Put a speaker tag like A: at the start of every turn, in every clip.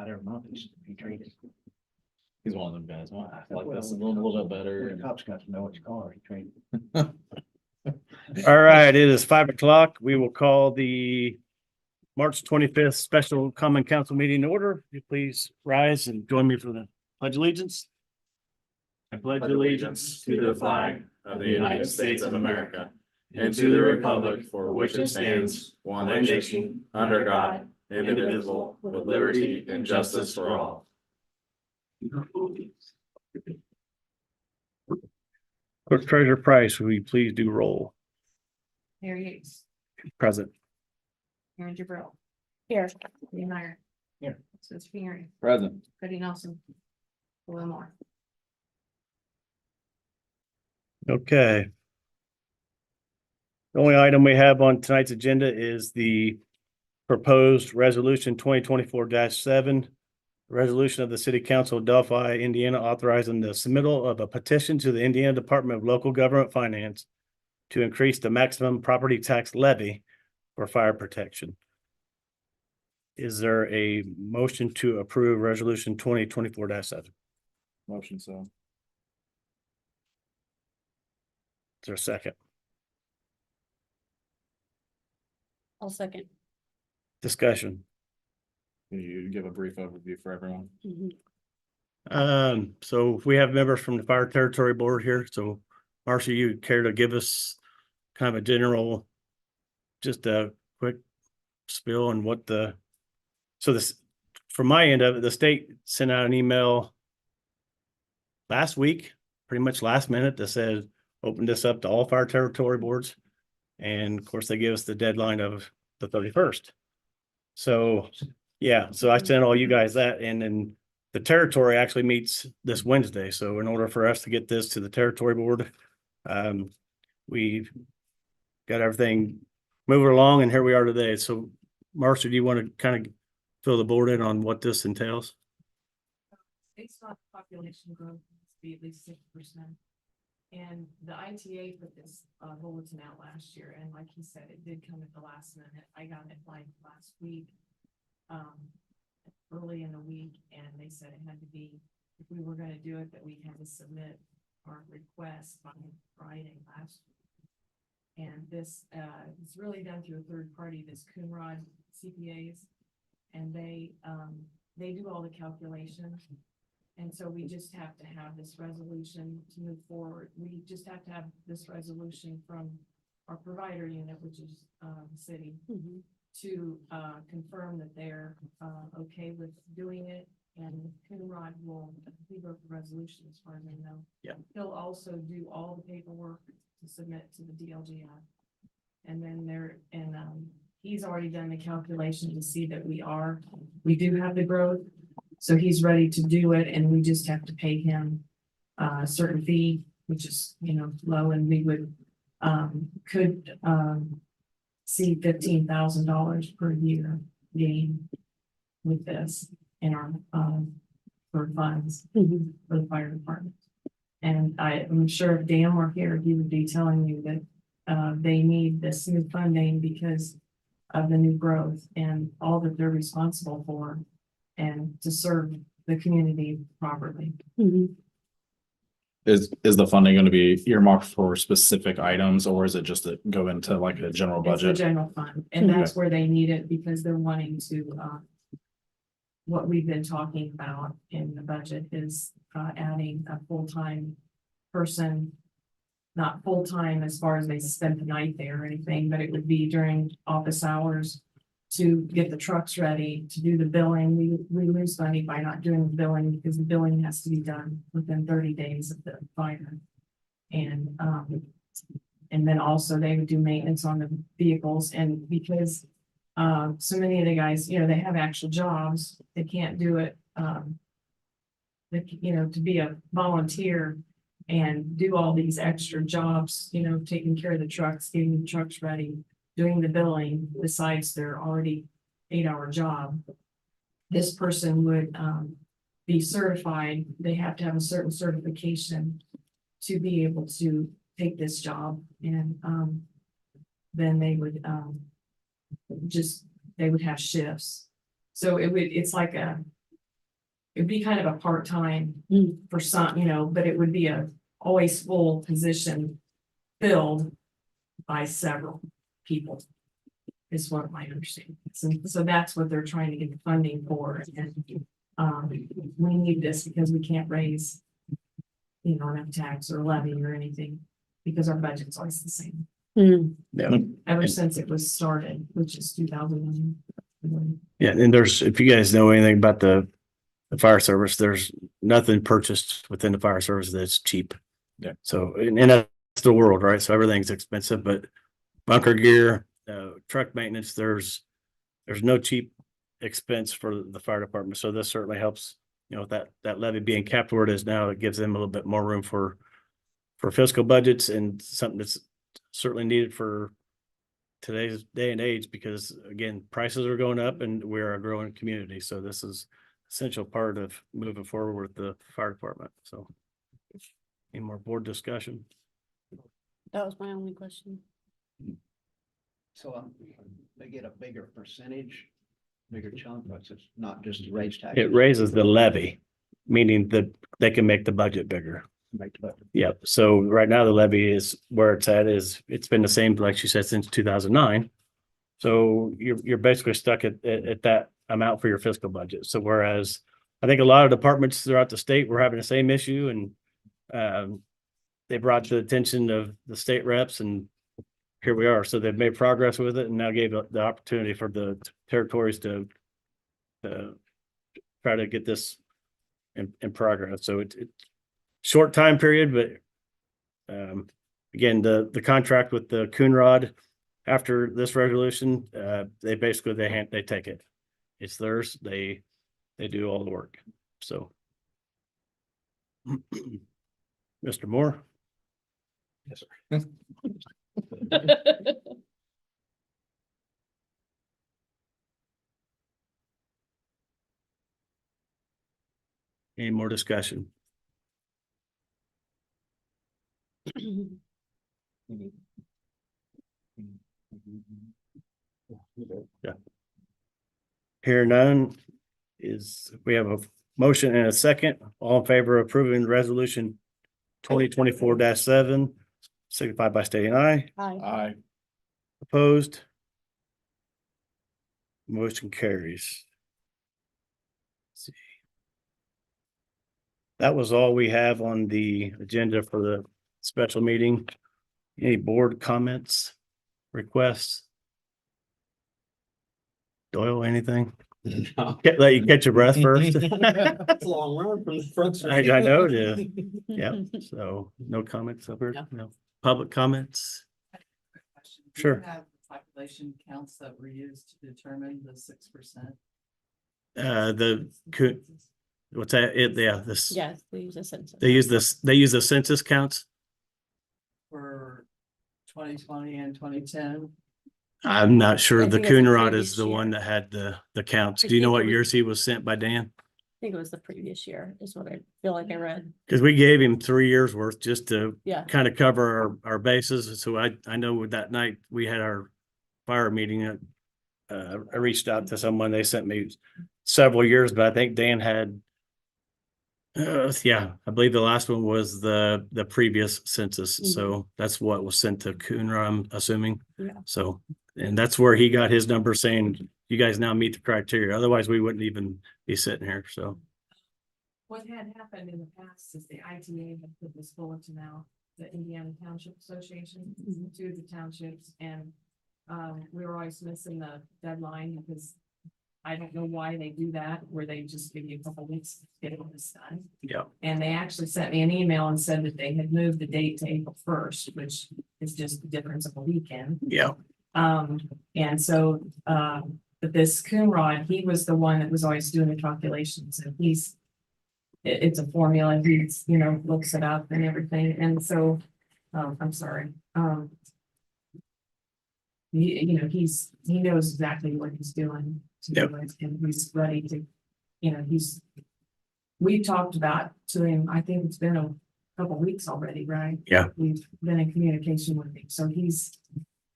A: about every month, he should be treated.
B: He's one of them guys. Well, I feel like
A: Well,
B: that's a little bit
A: The
B: better.
A: cops got to know which car he treated.
C: All right, it is 5 o'clock. We will call the March 25th special common council meeting in order. Will you please rise and join me for the pledge allegiance? I pledge allegiance to the flag
B: of the United States of America and to the republic for which it stands, one nation, under God, indivisible, with liberty and justice for all.
C: Clerk Treasurer Price, will you please do roll?
D: Mayor Hughes,
C: Present.
D: Aaron Jabril. Here. Lee Meyer.
A: Here.
D: Spencer Figueroa,
B: Present.
D: Cody Nelson. Will Moore.
C: Okay. The only item we have on tonight's agenda is the proposed resolution 2024-7. Resolution of the City Council of Delphi, Indiana, authorizing the submittal of a petition to the Indiana Department of Local Government Finance to increase the maximum property tax levy for fire protection. Is there a motion to approve resolution 2024-7? Is
B: Motion so.
C: there a second?
D: I'll second.
C: Discussion.
B: Can you give a brief overview for everyone?
C: So we have members from the Fire Territory Board here. So Marcia, you care to give us kind of a general, just a quick spiel on what so this, from my end of it, the state sent out an email last week, pretty much last minute, that said, open this up to all Fire Territory Boards. And of course, they give us the deadline of the 31st. So, yeah, so I sent all you guys that, and then the territory actually meets this Wednesday. So in order for us to get this to the territory board, we got everything moving along, and here we are today. So Marcia, do you want to kind of fill the board in on what this entails?
D: Based on population growth, it's be at least 6%. And the ITA put this bulletin out last year, and like he said, it did come at the last minute. I got it like last week, early in the week, and they said it had to be, if we were gonna do it, that we had to submit our request by Friday last week. And this is really done through a third party, this Coonrod CPAs, and they do all the calculations. And so we just have to have this resolution to move forward. We just have to have this resolution from our provider unit, which is the city, to confirm that they're okay with doing it. And Coonrod will, he wrote the resolution as far as I know.
C: Yeah.
D: He'll also do all the paperwork to submit to the DLGF. And then he's already done the calculation to see that we do have the growth. So he's ready to do it, and we just have to pay him a certain fee, which is, low, and we would could see $15,000 per year gain with this in our for funds for the fire department. And I'm sure if Dan were here, he would be telling you that they need this new funding because of the new growth and all that they're responsible for, and to serve the community properly.
B: Is the funding going to be earmarked for specific items, or is it just to go into like a general
D: It's the
B: budget?
D: general fund, and that's where they need it because they're wanting to, what we've been talking about in the budget is adding a full-time person. Not full-time as far as they spend the night there or anything, but it would be during office hours to get the trucks ready, to do the billing. We lose money by not doing the billing because the billing has to be done within 30 days of the fire. And then also they would do maintenance on the vehicles, and because so many of the guys, they have actual jobs, they can't do it. To be a volunteer and do all these extra jobs, taking care of the trucks, getting the trucks ready, doing the billing, besides their already 8-hour job. This person would be certified. They have to have a certain certification to be able to take this job. And then they would they would have shifts. So it's like it'd be kind of a part-time for some, but it would be a always full position filled by several people. Is what my understanding is. And so that's what they're trying to get the funding for. And we need this because we can't raise, enough tax or levy or anything because our budget's always the same
C: Yeah.
D: ever since it was started, which is 2009.
C: Yeah, and there's, if you guys know anything about the fire service, there's nothing purchased within the fire service that's cheap.
B: Yeah.
C: So, and that's the world, right? So everything's expensive, but bunker gear, truck maintenance, there's no cheap expense for the fire department. So this certainly helps, that levy being capped where it is now, it gives them a little bit more room for fiscal budgets and something that's certainly needed for today's day and age, because again, prices are going up and we're a growing community. So this is essential part of moving forward with the fire department. So any more board discussion?
E: That was my only question.
A: So they get a bigger percentage, bigger chunk, but it's not just the raise tax.
C: It raises the levy, meaning that they can make the budget bigger.
A: Make the budget.
C: Yep. So right now the levy is where it's at, it's been the same, like she said, since 2009. So you're basically stuck at that amount for your fiscal budget. So whereas I think a lot of departments throughout the state were having the same issue, and they brought to the attention of the state reps, and here we are. So they've made progress with it and now gave the opportunity for the territories to try to get this in progress. So it's short time period, but again, the contract with the Coonrod after this resolution, they basically they take it. It's theirs. They do all the work. So Mr. Moore.
A: Yes, sir.
C: Any more discussion? Yeah. Here none we have a motion and a second. All in favor of approving resolution 2024-7, signify by stating aye.
E: Hi.
B: Aye.
C: Opposed? Motion carries. Let's see. That was all we have on the agenda for the special meeting. Any board comments, requests? Doyle, anything? Let you catch your breath first.
F: It's a long run from the front.
C: I know it is. Yeah, so no comments over,
F: No.
C: no public comments.
G: Question. Do you
C: Sure.
G: have population counts that were used to determine the 6%?
C: What's that? This.
E: Yes, they use a census.
C: They use the census counts.
G: For 2020 and 2010?
C: I'm not sure.
E: I
C: The
E: think it's the
C: Coonrod
E: previous
C: is the one
E: year.
C: that had the counts.
E: I
C: Do you know
E: think
C: what
E: it was-
C: years he was sent by Dan?
E: I think it was the previous year is what I feel like I read.
C: Because we gave him 3 years worth just to
E: Yeah.
C: kind of cover our bases. So I know with that night we had our fire meeting. I reached out to someone, they sent me several years, but I think Dan had. Yeah, I believe the last one was the previous census. So that's what was sent to Coonrod, I'm assuming.
E: Yeah.
C: So, and that's where he got his number saying, you guys now meet the criteria. Otherwise, we wouldn't even be sitting here. So,
D: What had happened in the past is the ITA had put this bulletin out, the Indiana Township Association, to the townships, and we were always missing the deadline because I don't know why they do that, where they just give you a couple weeks to get all this done.
C: yeah.
D: And they actually sent me an email and said that they had moved the date to April 1st, which is just the difference of a weekend.
C: Yeah.
D: And so, but this Coonrod, he was the one that was always doing the calculations, and it's a formula, he's, looks it up and everything, and so, I'm sorry. He knows exactly what he's doing. To
C: Yep.
D: do it, and he's ready to, we talked about to him, I think it's been a couple weeks already, right?
C: Yeah.
D: We've been in communication with him, so he's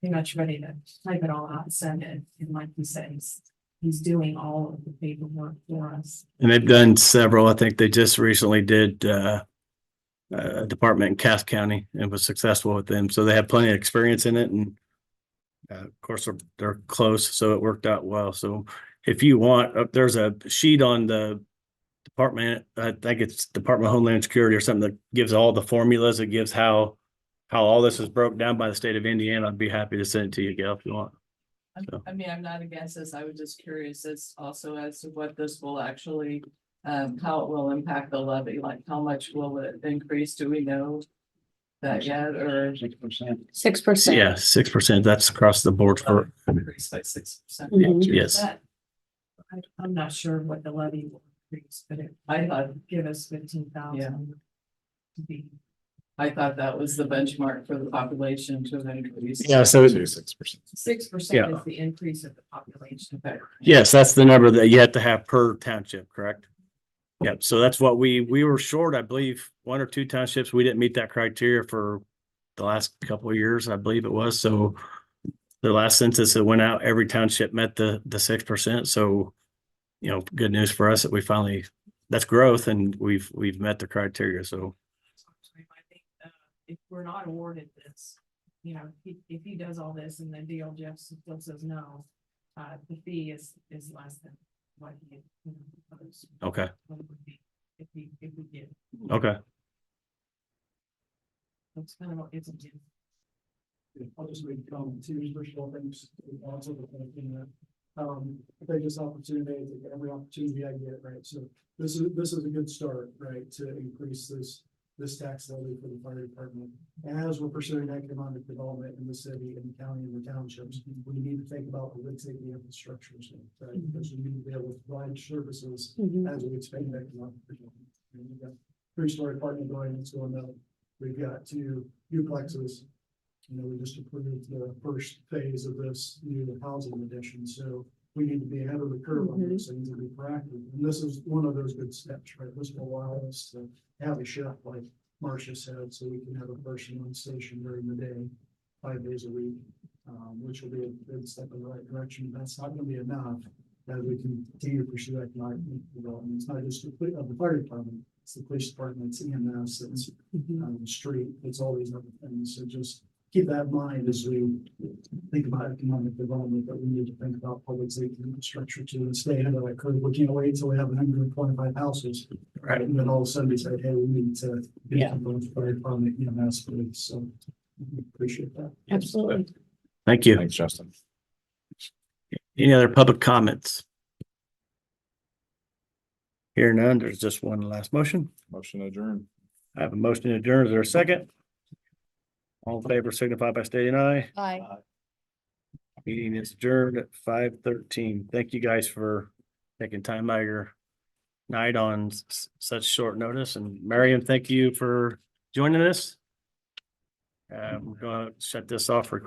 D: pretty much ready to type it all out and send it, and like you said, he's doing all of the paperwork for us.
C: And they've done several. I think they just recently did a department in Cass County and was successful with them. So they have plenty of experience in it and of course, they're close, so it worked out well. So if you want, there's a sheet on the department, I think it's Department of Homeland Security or something that gives all the formulas. It gives how all this is broke down by the state of Indiana. I'd be happy to send it to you, Gail, if you want. So.
G: I mean, I'm not against this. I was just curious as also as to what this will actually, how it will impact the levy, like how much will it increase? Do we know that yet or
A: 6%.
E: 6%.
C: Yeah, 6%. That's across the board for,
G: increase by 6%?
E: Mhm.
C: yes.
D: I'm not sure what the levy will increase, but I thought give us 15,000. To be,
G: I thought that was the benchmark for the population to increase.
C: Yeah, so
B: To 6%.
D: 6%
C: Yeah.
D: is the increase of the population.
C: yes, that's the number that you have to have per township, correct? Yep. So that's what we were short, I believe, 1 or 2 townships. We didn't meet that criteria for the last couple of years, I believe it was. So the last census that went out, every township met the 6%. So, good news for us that we finally, that's growth and we've met the criteria. So,
D: I think if we're not awarded this, if he does all this and then DLGF still says no, the fee is less than what he proposed.
C: okay.
D: What it would be if we get.
C: Okay.
D: It's kind of, it's a.
F: I'll just make a comment too, first of all, thanks. Also, I take this opportunity, I take every opportunity I get, right? So this is a good start, right? To increase this tax levy for the fire department. And as we're pursuing economic development in the city and the county and the townships, we need to think about the wood safety infrastructures, right? Because we need to be able to provide services
E: Mhm.
F: as we expand economic development. And we've got 3-story apartment building that's going up. We've got 2 duplexes. We just approved the first phase of this new housing addition, so we need to be ahead of the curve on these things and be proactive. And this is one of those good steps, right? This will allow us to have a shift like Marcia said, so we can have a person on station during the day, 5 days a week, which will be a good step in the right direction. That's not gonna be enough as we continue to pursue economic development. It's not just the fire department, it's the police department, it's EMS, it's the street, it's all these other things. So just keep that in mind as we think about economic development, that we need to think about public safety infrastructure to stay ahead of that curve. We can't wait until we have 125 houses.
C: Right.
F: And then all of a sudden we say, hey, we need to.
E: Yeah.
F: Fire department, EMS, police. So appreciate that.
E: Absolutely.
C: Thank you.
B: Thanks, Justin.
C: Any other public comments? Here none, there's just one last motion.
B: Motion adjourned.
C: I have a motion to adjourn. Is there a second? All in favor signify by stating aye.
E: Aye.
C: Meeting is adjourned at 5:13. Thank you guys for taking time out of your night on such short notice. And Marion, thank you for joining us. We're gonna shut this off recording.